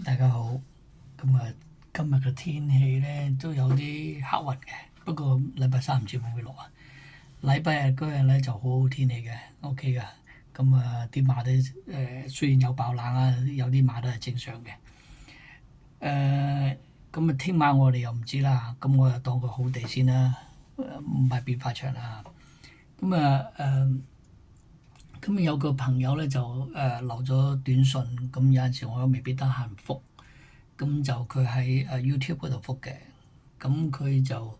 大家好，咁今日嘅天氣咧都有啲黑雲嘅，不過禮拜三唔知會唔會落啊。禮拜日嗰日咧就好好天氣嘅，OK 噶。啲馬都雖然有爆冷啊，有啲馬都係正常嘅。聽晚我哋又唔知啦，咁我就當佢好地先啦，唔係變化場啦。咁啊誒。咁有個朋友咧就留咗短信，咁有陣時我都未必得閒覆，咁就佢喺YouTube 嗰度覆嘅，咁佢就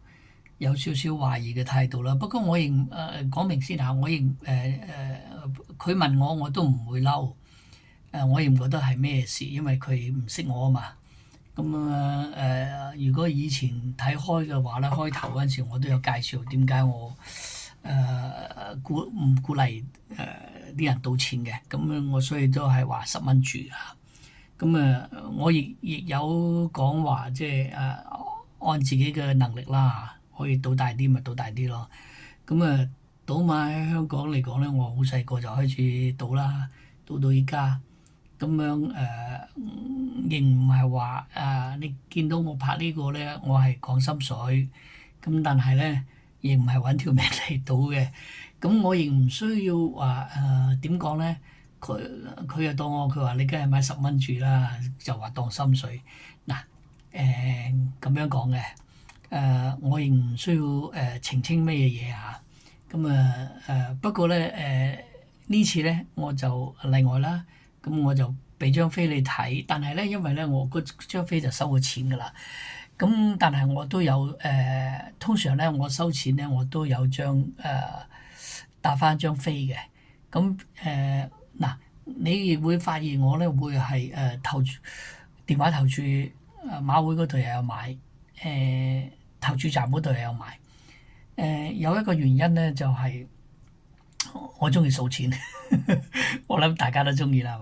有少少懷疑嘅態度啦。不過我認講明先嚇，我認佢問我都唔會嬲，我亦唔覺得係咩事，因為佢唔識我啊嘛。如果以前睇開嘅話咧，開頭嗰陣時我都有介紹點解我唔鼓勵啲人賭錢嘅，我所以都係話10蚊注啊。我亦有講話，即係按自己嘅能力啦，可以賭大啲咪賭大啲咯。賭馬喺香港嚟講咧，我好細個就開始賭啦，賭到依家。亦唔係話你見到我拍呢個咧，我係講心水。但係咧，亦唔係揾條命嚟賭嘅。我亦唔需要話點講咧？佢又當我，佢話你梗係買10蚊注啦，就話當心水。嗱咁樣講嘅。我亦唔需要澄清咩嘢嚇。不過咧呢次咧我就例外啦。我就俾張飛你睇，但係咧因為咧我嗰張飛就收咗錢㗎啦。但係我都有通常咧我收錢咧我都有打翻張飛嘅。嗱，你亦會發現我咧會係投注電話投注馬會嗰度又有買，投注站嗰度又有買。有一個原因咧就係、我中意數錢，我諗大家都中意啦，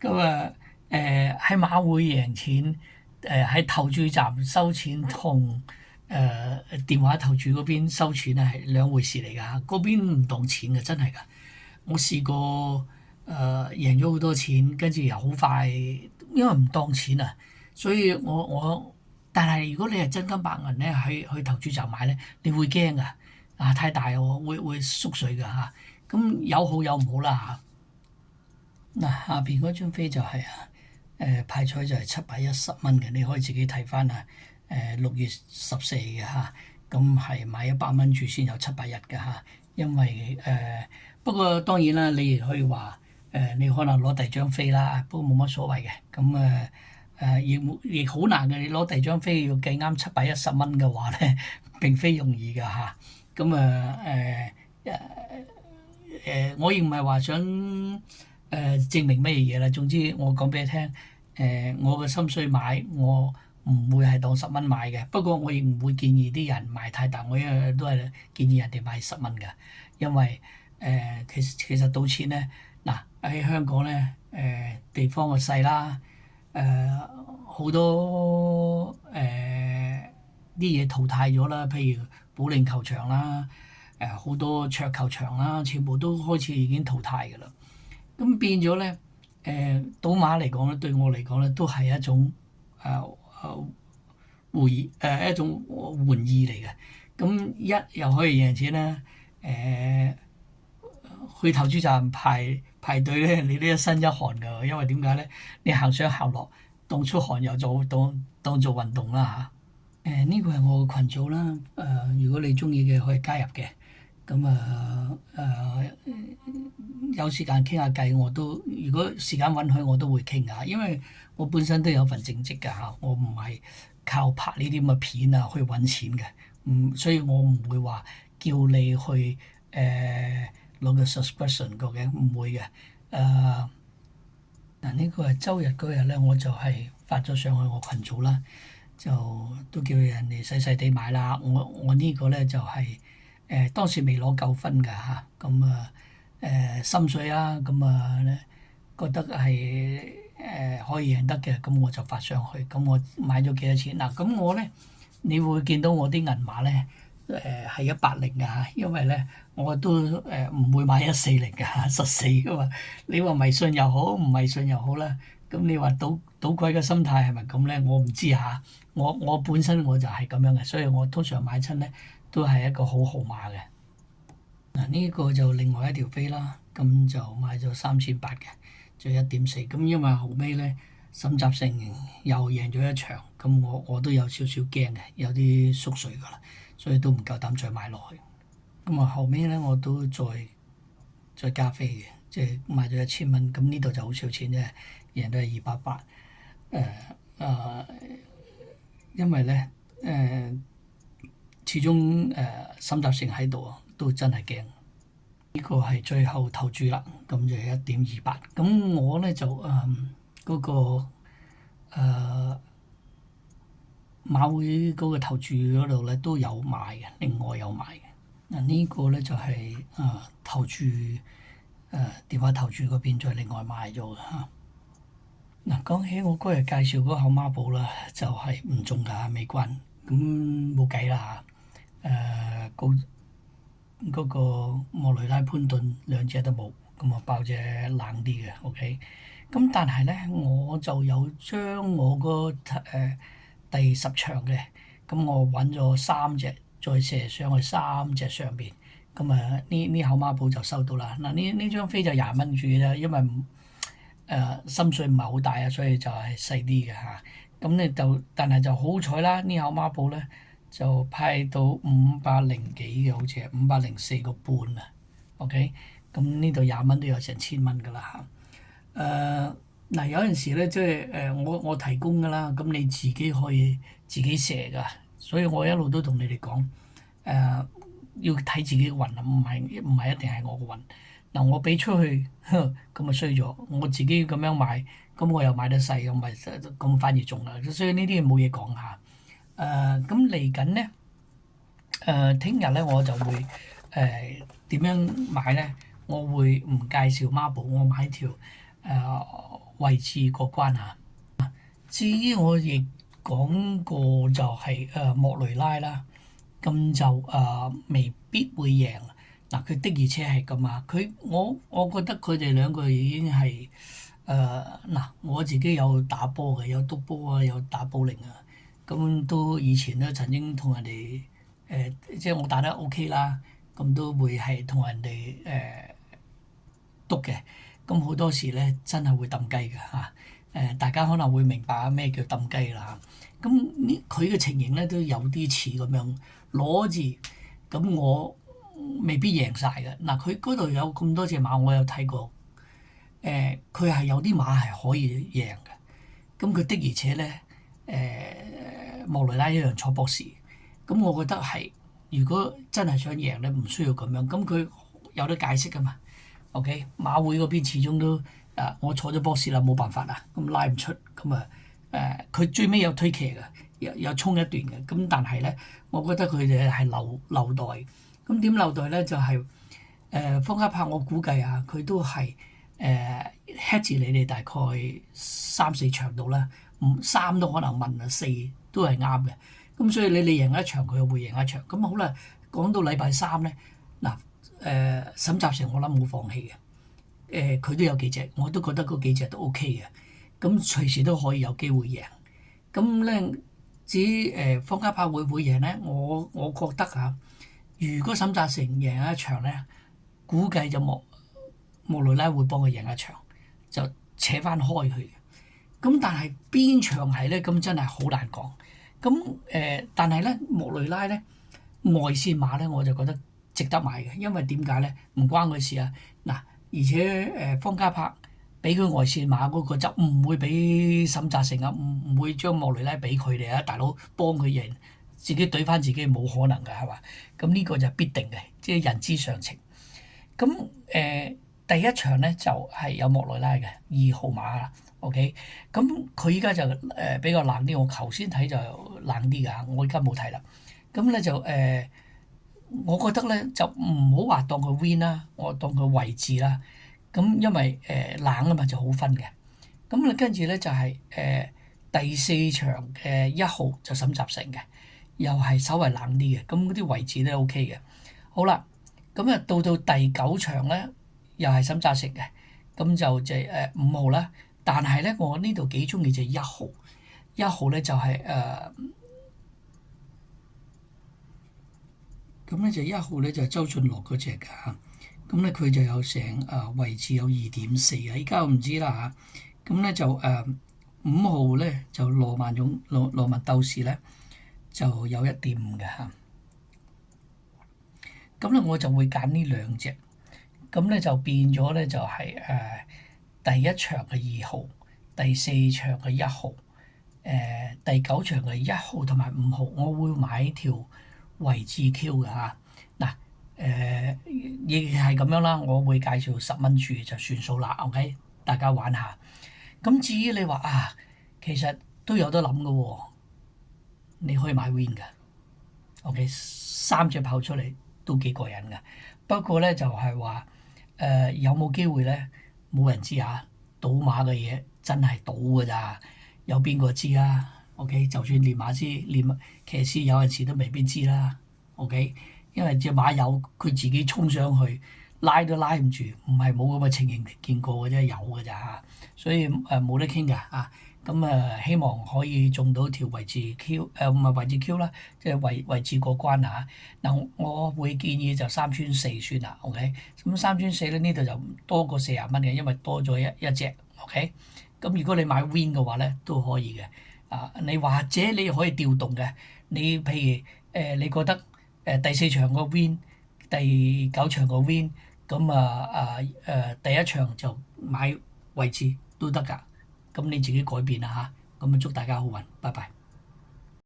係嘛？喺馬會贏錢，喺投注站收錢同電話投注嗰邊收錢咧係兩回事嚟㗎。嗰邊唔當錢嘅，真係㗎。我試過贏咗好多錢，跟住又好快，因為唔當錢啊，所以但係如果你係真金白銀咧，去投注站買咧，你會驚㗎。太大喎，會縮水㗎嚇。有好有唔好啦嚇。下邊嗰張飛就係派彩就係710蚊嘅，你可以自己睇翻啊。6月14嘅嚇，咁係買100蚊注先有710嘅嚇。因為不過當然啦，你亦可以話你可能攞第二張飛啦，不過冇乜所謂嘅。亦好難嘅，你攞第二張飛要計啱710蚊嘅話咧，並非容易㗎嚇。我亦唔係話想證明咩嘢啦。總之我講俾你聽，我嘅心水買，我唔會係當10蚊買嘅。不過我亦唔會建議啲人買太大，我因為都係建議人哋買10蚊嘅。因為其實賭錢咧，嗱喺香港咧地方個細啦，好多啲嘢淘汰咗啦，譬如保齡球場啦。好多桌球場啦，全部都開始已經淘汰㗎啦。變咗咧，賭馬嚟講咧，對我嚟講咧，都係一種一種玩意嚟嘅。又可以贏錢啦。去投注站排隊咧，你都一身一汗㗎，因為點解咧？你行上行落，當出汗又當做運動啦嚇。呢個係我嘅群組啦。如果你中意嘅可以加入嘅。有時間傾下偈，如果時間允許，我都會傾下，因為我本身都有份正職㗎嚇，我唔係靠拍呢啲咁嘅片啊去揾錢嘅。所以我唔會話叫你去攞個 subscription 嘅，唔會嘅。呢個係周日嗰日咧，我就係發咗上去我群組啦，就都叫人哋細細地買啦。我呢個咧就係、當時未攞夠分㗎嚇。心水啦。覺得係可以贏得嘅，咁我就發上去。我買咗幾多錢嗱？我咧，你會見到我啲銀碼咧係180㗎嚇，因為咧我都唔會買140㗎嚇，實死㗎嘛。你話迷信又好，唔迷信又好啦。咁你話賭鬼嘅心態係咪咁咧？我唔知嚇。我本身我就係咁樣嘅，所以我通常買親咧都係一個好號碼嘅。嗱，呢個就另外一條飛啦，咁就買咗3800嘅，就1.4。咁因為後尾咧，沈集成又贏咗一場，咁我都有少少驚嘅，有啲縮水噶啦，所以都唔夠膽再買落去。咁啊後尾咧我都再加飛嘅，即係買咗1000蚊，咁呢度就好少錢啫，贏都係288。因為咧始終沈集成喺度啊，都真係驚。呢個係最後投注啦，咁就1.28。咁我咧就嗰個馬會嗰個投注嗰度咧都有買嘅，另外有買嘅。嗱呢個咧就係投注電話投注嗰邊再另外買咗嘅嚇。嗱，講起我嗰日介紹嗰口孖寶啦，就係唔中㗎，未關，咁冇計啦嚇。嗰個莫雷拉潘頓兩隻都冇，咁啊爆隻冷啲嘅，OK。咁但係咧，我就有將我個第10場嘅，咁我揾咗3隻，再射上去3隻上邊，咁呢口孖寶就收到啦。嗱呢張飛就20蚊注嘅啫，因為心水唔係好大啊，所以就係細啲嘅嚇。咁咧但係就好彩啦，呢口孖寶咧就派到500幾嘅，好似係504個半啊。OK，咁呢度20蚊都有成1000蚊噶啦嚇。嗱有陣時咧，即係我提供噶啦，咁你自己可以自己射噶，所以我一路都同你哋講要睇自己嘅運啊，唔係一定係我嘅運。嗱，我俾出去，咁啊衰咗。我自己咁樣買，咁我又買得細，咁咪咁反而中啦。所以呢啲冇嘢講下。咁嚟緊咧，聽日咧我就會點樣買咧？我會唔介紹孖寶，我買條位置過關啊。至於我亦講過就係莫雷拉啦，咁就未必會贏。嗱，佢的而且係咁啊！我覺得佢哋兩個已經係嗱，我自己有打波嘅，有督波啊，有打保齡啊，咁都以前都曾經同人哋即係我打得 OK 啦，咁都會係同人哋督嘅，咁好多時咧真係會揼雞嘅嚇。大家可能會明白咩叫揼雞啦嚇。咁呢佢嘅情形咧都有啲似咁樣攞住，咁我未必贏晒嘅。嗱，佢嗰度有咁多隻馬，我有睇過。佢係有啲馬係可以贏嘅。咁佢的而且咧，莫雷拉一樣坐博士。咁我覺得係，如果真係想贏咧，唔需要咁樣。咁佢有得解釋噶嘛？OK，馬會嗰邊始終都我坐咗博士啦，冇辦法啦，咁拉唔出。咁佢最尾有推騎嘅，有衝一段嘅。咁但係咧，我覺得佢哋係留待。咁點留待咧？就係方嘉柏，我估計啊，佢都係head 住你哋大概3-4場度啦，3都可能問啊，4都係啱嘅。咁所以你贏一場，佢又會贏一場。咁好啦，講到禮拜3咧，嗱沈集成我諗冇放棄嘅，佢都有幾隻，我都覺得嗰幾隻都 OK 嘅。咁隨時都可以有機會贏。咁咧至於方嘉柏會唔會贏咧？我覺得嚇。如果沈集成贏一場咧，估計就莫雷拉會幫佢贏一場，就扯翻開佢。咁但係邊場係咧？咁真係好難講。咁但係咧莫雷拉咧外線馬咧，我就覺得值得買嘅，因為點解咧？唔關佢事啊。嗱，而且方嘉柏俾佢外線馬嗰個就唔會俾沈集成啊，唔會將莫雷拉俾佢哋啊，大佬幫佢贏。自己對翻自己冇可能嘅係嘛？咁呢個就必定嘅，即係人之常情。咁第一場咧就係有莫雷拉嘅2號馬啦。OK，咁佢依家就比較冷啲。我頭先睇就冷啲㗎，我而家冇睇啦。咁咧就我覺得咧就唔好話當佢 win 啦，我當佢位置啦。咁因為冷啊嘛就好分嘅。咁咧跟住咧就係第4場嘅1號就沈集成嘅。又係稍為冷啲嘅，咁嗰啲位置都 OK 嘅。好啦，咁到第9場咧，又係沈集成嘅，咁就5號啦。但係咧，我呢度幾中意就係1號，1號咧就係咁咧就1號咧就係周俊樂嗰隻㗎。咁咧佢就有成位置有2.4啊，依家我唔知啦嚇。咁咧就5號咧就羅曼鬥士咧就有1.5嘅嚇。咁咧我就會揀呢兩隻，咁咧就變咗咧就係第一場嘅2號，第4場嘅1號，第9場嘅1號同埋5號，我會買條維智 Q 嘅嚇。嗱亦係咁樣啦，我會介紹10蚊注就算數啦，OK，大家玩下。咁至於你話其實都有得諗嘅喎，你可以買 Win 嘅，OK，3隻跑出嚟都幾過癮嘅。不過咧就係話有冇機會咧，冇人知啊。賭馬嘅嘢真係賭㗎咋，有邊個知啊？OK，就算練馬師、練騎師有陣時都未必知啦。OK，因為隻馬有佢自己衝上去，拉都拉唔住，唔係冇咁嘅情形見過嘅啫，有㗎咋嚇。所以冇得傾㗎啊。咁希望可以中到條維智 Q，唔係維智 Q 啦，即係維智過關啊。嗱，我會建議就3串4算啦，OK。咁3串4咧呢度就多過40蚊嘅，因為多咗一隻，OK。咁如果你買 Win 嘅話咧都可以嘅。你或者你可以調動嘅，你譬如你覺得第4場個 Win，第9場個 Win，咁第一場就買維智都得㗎。咁你自己改變啦嚇，咁祝大家好運，拜拜。